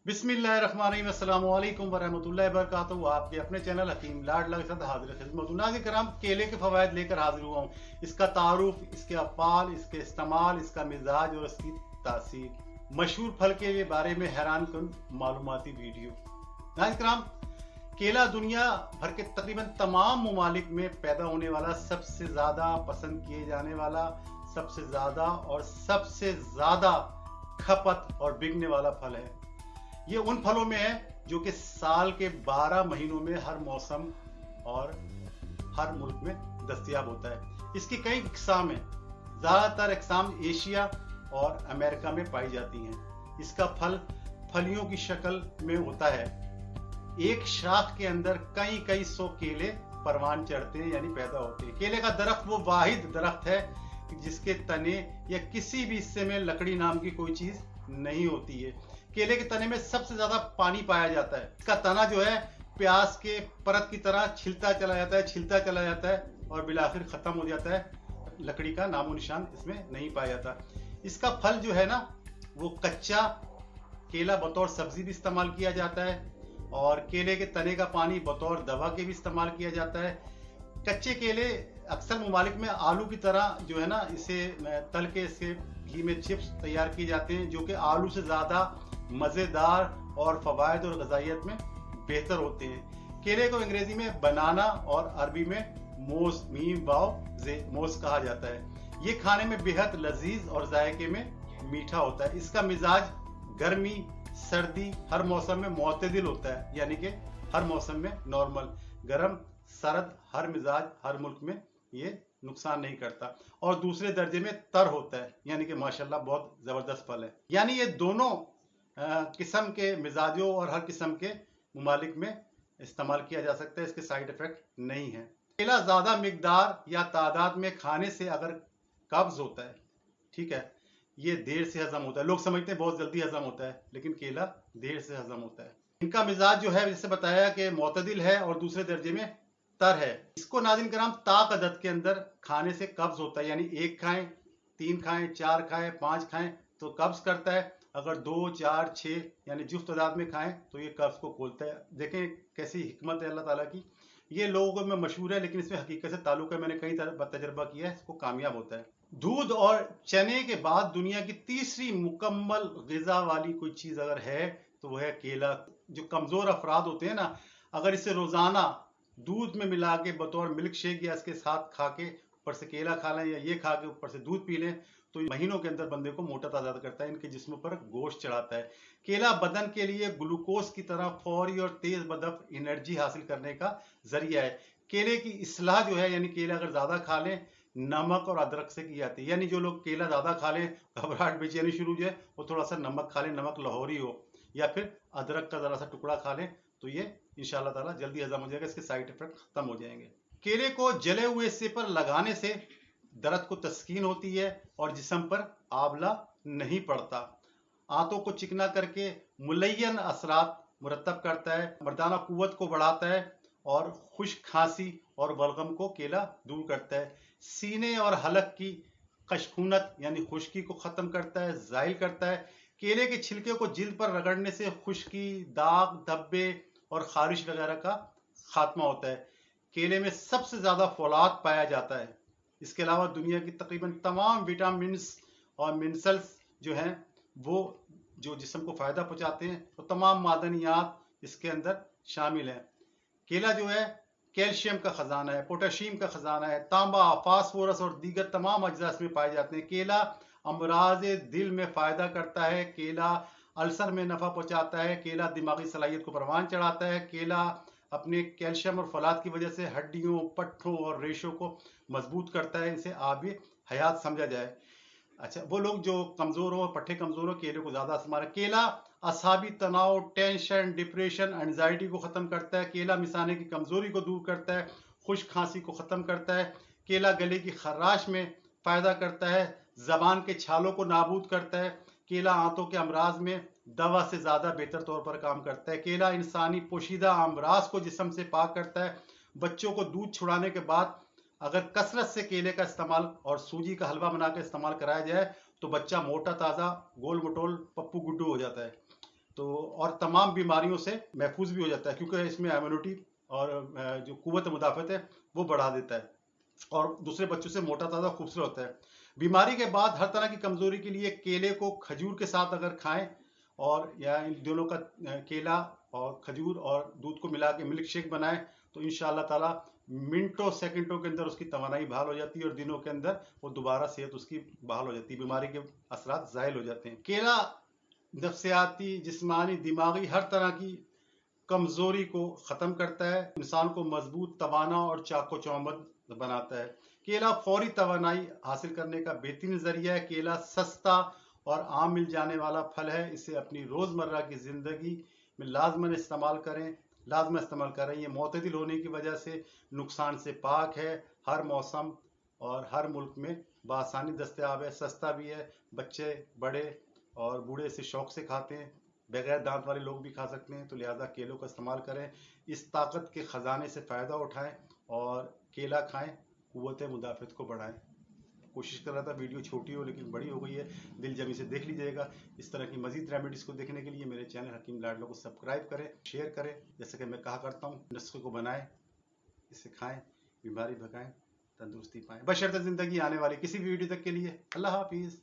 बिस्मिल्लाहिर्रहमानिर्रहीम, अस्सलामु अलैकुम वरहमतुल्लाहि वबरकातुहू। आपके अपने चैनल हकीम लाडला के साथ हाजिर खिदमत। नाज़रीन किराम, केले के फवायद लेकर हाजिर हुआ हूँ। इसका तारुफ, इसके अफ़ाल, इसके इस्तेमाल, इसका मिजाज और इसकी तासीर। मशहूर फल के बारे में हैरान कन मालूमाती वीडियो। नाज़रीन किराम, केला दुनिया भर के तकरीबन तमाम ममालिक में पैदा होने वाला, सबसे ज़्यादा पसंद किए जाने वाला, सबसे ज़्यादा और सबसे ज़्यादा खपत और बिकने वाला फल है। ये उन फलों में है जो कि साल के 12 महीनों में हर मौसम और हर मुल्क में दस्तयाब होता है। इसकी कई इकसाम हैं। ज़्यादातर इकसाम एशिया और अमेरिका में पाई जाती हैं। इसका फल फलियों की शक्ल में होता है। एक शाख के अंदर कई कई सौ केले परवान चढ़ते हैं, यानी पैदा होते हैं। केले का दरख्त वो वाहिद दरख्त है जिसके तने या किसी भी हिस्से में लकड़ी नाम की कोई चीज नहीं होती है। केले के तने में सबसे ज्यादा पानी पाया जाता है। इसका तना जो है प्याज के परत की तरह छिलता चला जाता है और बिलाखिर खत्म हो जाता है। लकड़ी का नामो निशान इसमें नहीं पाया जाता। इसका फल जो है ना, वो कच्चा केला बतौर सब्जी भी इस्तेमाल किया जाता है और केले के तने का पानी बतौर दवा के भी इस्तेमाल किया जाता है। कच्चे केले अक्सर ममालिक में आलू की तरह जो है ना, इसे तल के इसके घी में चिप्स तैयार किए जाते हैं, जो कि आलू से ज़्यादा मज़ेदार और फ़वाइद और ग़िज़ाइयत में बेहतर होते हैं। केले को अंग्रेज़ी में बनाना और अरबी में मोज़, मीम वाव ज़े मोज़ कहा जाता है। ये खाने में बेहद लजीज और जायके में मीठा होता है। इसका मिजाज गर्मी सर्दी हर मौसम में मुतदिल होता है, यानी कि हर मौसम में नॉर्मल। गर्म सर्द हर मिजाज हर मुल्क में ये नुकसान नहीं करता। और दूसरे दर्जे में तर होता है, यानी कि माशाल्लाह बहुत ज़बरदस्त फल है। यानी ये दोनों किस्म के मिजाजों और हर किस्म के ममालिक में इस्तेमाल किया जा सकता है। इसके साइड इफेक्ट नहीं है। केला ज़्यादा मिकदार या तादाद में खाने से अगर कब्ज होता है, ठीक है, ये देर से हजम होता है। लोग समझते हैं बहुत जल्दी हजम होता है, लेकिन केला देर से हजम होता है। इनका मिजाज जो है, जैसे बताया कि मुतदिल है और दूसरे दर्जे में तर है। इसको नाज़रीन कराम ताक अदद के अंदर खाने से कब्ज होता है, यानी 1 खाएं, 3 खाएं, 4 खाएं, 5 खाएं तो कब्ज करता है। अगर 2, 4, 6 यानी जुफ्त तादाद में खाएं तो ये कब्ज को खोलता है। देखें कैसी हिकमत है अल्लाह ताला की। ये लोगों में मशहूर है, लेकिन इसमें हकीकत से ताल्लुक है। मैंने कई तजर्बा किया है, इसको कामयाब होता है। दूध और चने के बाद दुनिया की तीसरी मुकम्मल ग़िज़ा वाली कोई चीज़ अगर है तो वह है केला। जो कमज़ोर अफराद होते हैं ना, अगर इसे रोज़ाना दूध में मिला के बतौर मिल्क शेक या इसके साथ खा के ऊपर से केला खा लें या ये खा के ऊपर से दूध पी लें तो महीनों के अंदर बंदे को मोटा ताज़ा करता है, इनके जिस्म पर गोश्त चढ़ाता है। केला बदन के लिए ग्लूकोज की तरह फौरी और तेज बदफ एनर्जी हासिल करने का जरिया है। केले की इसलाह जो है, यानी केला अगर ज़्यादा खा लें, नमक और अदरक से की जाती है। यानी जो लोग केला ज़्यादा खा लें, घबराहट बेचैनी शुरू हो जाए, वो थोड़ा सा नमक खा लें, नमक लाहौरी हो, या फिर अदरक का ज़रा सा टुकड़ा खा लें तो ये इंशाअल्लाह ताला जल्दी हजम हो जाएगा। इसके साइड इफेक्ट खत्म हो जाएंगे। केले को जले हुए हिस्से पर लगाने से दर्द को तस्कीन होती है और जिस्म पर आंवला नहीं पड़ता। आंतों को चिकना करके मुलय्यन असरात मुरतब करता है, मर्दाना कुव्वत को बढ़ाता है और खुश्क खांसी और बलगम को केला दूर करता है। सीने और हलक की खशखूनत यानी खुश्की को ख़त्म करता है, ज़ाइल करता है। केले के छिलके को जिल्द पर रगड़ने से खुश्की, दाग, धब्बे और खारिश वगैरह का खात्मा होता है। केले में सबसे ज़्यादा फौलाद पाया जाता है। इसके अलावा दुनिया की तकरीबन तमाम विटामिन और मिनरल्स जो हैं, वो जो जिस्म को फ़ायदा पहुँचाते हैं, तो तमाम मादनियात इसके अंदर शामिल हैं। केला जो है कैल्शियम का ख़जाना है, पोटेशियम का ख़जाना है, तांबा, फास्फोरस और दीगर तमाम अज्जा इसमें पाए जाते हैं। केला अमराज दिल में फ़ायदा करता है। केला अल्सर में नफ़ा पहुँचाता है। केला दिमागी सलाहियत को परवान चढ़ाता है। केला अपने कैल्शियम और फलाद की वजह से हड्डियों, पट्ठों और रेशों को मजबूत करता है। इसे आबी हयात समझा जाए। अच्छा, वो लोग जो कमज़ोर हो, पट्ठे कमज़ोर हो, केले को ज़्यादा इस्तेमाल। केला असाबी तनाव, टेंशन, डिप्रेशन, एंजाइटी को ख़त्म करता है। केला मिसाने की कमज़ोरी को दूर करता है, खुश्क खांसी को ख़त्म करता है। केला गले की खराश में फ़ायदा करता है, ज़बान के छालों को नाबूद करता है। केला आंतों के अमराज में दवा से ज़्यादा बेहतर तौर पर काम करता है। केला इंसानी पोशीदा अमराज को जिस्म से पाक करता है। बच्चों को दूध छुड़ाने के बाद अगर कसरत से केले का इस्तेमाल और सूजी का हलवा बना कर इस्तेमाल कराया जाए तो बच्चा मोटा ताज़ा, गोल मटोल, पप्पू गुड्डू हो जाता है। तो और तमाम बीमारियों से महफूज भी हो जाता है, क्योंकि इसमें इम्यूनिटी और जो कुव्वत मुदाफ़त है वो बढ़ा देता है और दूसरे बच्चों से मोटा ताज़ा खूबसूरत होता है। बीमारी के बाद हर तरह की कमज़ोरी के लिए केले को खजूर के साथ अगर खाएं, और या इन दोनों का केला और खजूर और दूध को मिला के मिल्क शेक बनाएं, तो इंशाअल्लाह ताला मिनटों सेकंडों के अंदर उसकी तवानाई बहाल हो जाती है और दिनों के अंदर वो दोबारा सेहत उसकी बहाल हो जाती है, बीमारी के असरात ज़ाइल हो जाते हैं। केला नफ्सियाती, जिस्मानी, दिमागी हर तरह की कमजोरी को खत्म करता है, इंसान को मजबूत, तवाना और चाको चौबंद बनाता है। केला फौरी तवानाई हासिल करने का बेहतरीन जरिया है। केला सस्ता और आम मिल जाने वाला फल है। इसे अपनी रोजमर्रा की जिंदगी में लाजमन इस्तेमाल करें। ये मोतदिल होने की वजह से नुकसान से पाक है। हर मौसम और हर मुल्क में बआसानी दस्तयाब है, सस्ता भी है। बच्चे, बड़े और बूढ़े इसे शौक से खाते हैं। बगैर दांत वाले लोग भी खा सकते हैं, तो लिहाजा केलों का इस्तेमाल करें। इस ताकत के ख़जाने से फ़ायदा उठाएं और केला खाएं, कुव्वत मुदाफ़त को बढ़ाएं। कोशिश कर रहा था वीडियो छोटी हो, लेकिन बड़ी हो गई है। दिल जमी से देख लीजिएगा। इस तरह की मजीद रेमेडीज़ को देखने के लिए मेरे चैनल हकीम लाडला को सब्सक्राइब करें, शेयर करें। जैसे कि मैं कहा करता हूँ, नुस्खे को बनाएं, इसे खाएं, बीमारी भगाएं, तंदुरुस्ती पाएं। बशर्ते ज़िंदगी आने वाली किसी भी वीडियो तक के लिए अल्लाह हाफिज़।